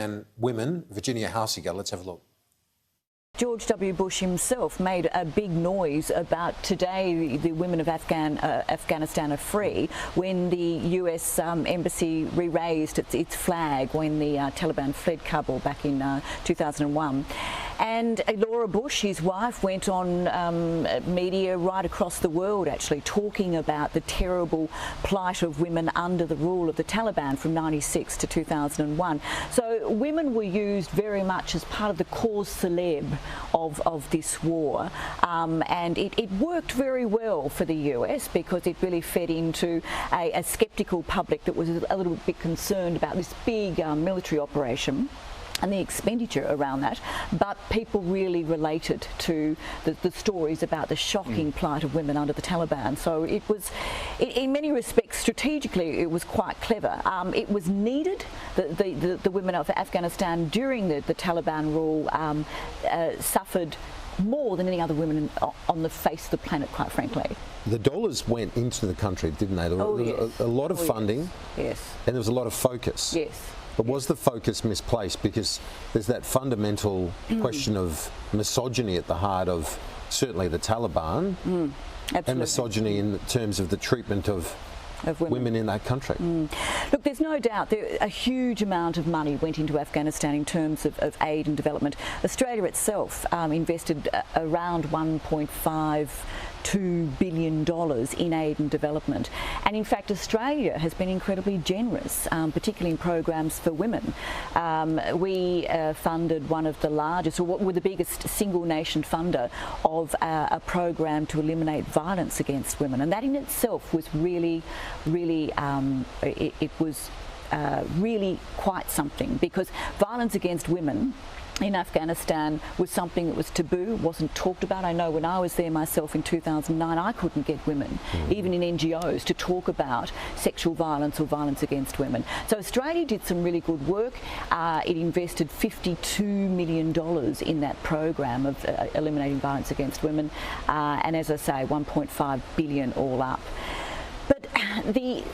And women, Virginia Haussegger, let's have a look. George W. Bush himself made a big noise about today the women of Afghanistan are free when the US embassy re-raised its flag when the Taliban fled Kabul back in 2001. And Laura Bush, his wife, went on media right across the world actually talking about the terrible plight of women under the rule of the Taliban from 96 to 2001. So women were used very much as part of the cause célèbre of this war, and it worked very well for the US because it really fed into a sceptical public that was a little bit concerned about this big military operation and the expenditure around that, but people really related to the stories about the shocking plight of women under the Taliban. So it was, in many respects, strategically, it was quite clever. It was needed. The women of Afghanistan during the Taliban rule suffered more than any other women on the face of the planet, quite frankly. The dollars went into the country, didn't they? There was a lot of funding, yes, and there was a lot of focus. Yes. But was the focus misplaced? Because there's that fundamental question of misogyny at the heart of certainly the Taliban, and misogyny in terms of the treatment of women in that country. Look, there's no doubt a huge amount of money went into Afghanistan in terms of aid and development. Australia itself invested around $1.52 billion in aid and development. And in fact, Australia has been incredibly generous, particularly in programs for women. We funded one of the largest, or what were the biggest single nation funder of a program to eliminate violence against women. And that in itself was really really quite something, because violence against women in Afghanistan was something that was taboo, wasn't talked about. I know when I was there myself in 2009, I couldn't get women, even in NGOs, to talk about sexual violence or violence against women. So Australia did some really good work. It invested $52 million in that program of eliminating violence against women, and as I say, $1.5 billion all up. But the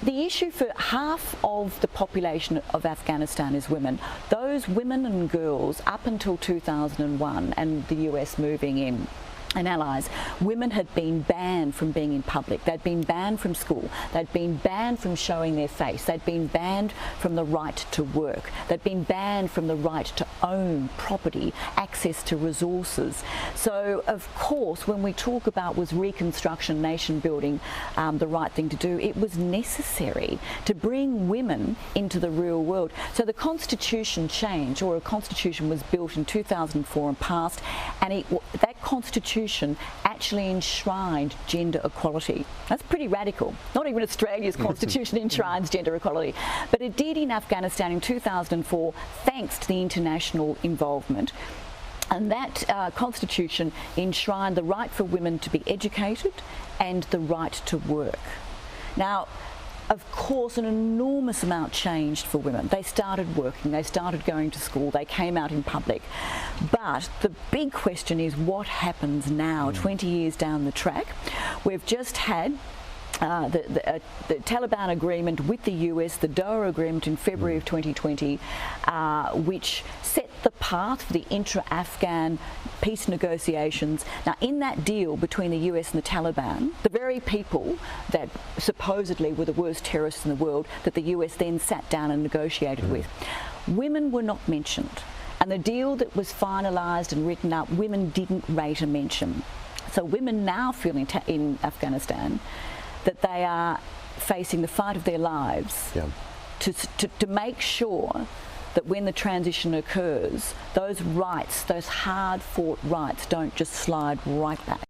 issue for half of the population of Afghanistan is women. Those women and girls, up until 2001 and the US moving in, and allies, women had been banned from being in public. They'd been banned from school. They'd been banned from showing their face. They'd been banned from the right to work. They'd been banned from the right to own property, access to resources. So, of course, when we talk about was reconstruction, nation building, the right thing to do, it was necessary to bring women into the real world. So the Constitution changed, or a Constitution was built in 2004 and passed, and that Constitution actually enshrined gender equality. That's pretty radical. Not even Australia's constitution enshrines gender equality, but it did in Afghanistan in 2004 thanks to the international involvement. And that constitution enshrined the right for women to be educated and the right to work. Now, of course, an enormous amount changed for women. They started working, they started going to school, they came out in public. But the big question is what happens now, 20 years down the track? We've just had the Taliban agreement with the US, the Doha agreement in February of 2020, which set the path for the intra-Afghan peace negotiations. Now, in that deal between the US and the Taliban, the very people that supposedly were the worst terrorists in the world that the US then sat down and negotiated with, women were not mentioned. And the deal that was finalised and written up, women didn't rate a mention. So women now feel in Afghanistan that they are facing the fight of their lives to make sure that when the transition occurs, those rights, those hard-fought rights, don't just slide right back.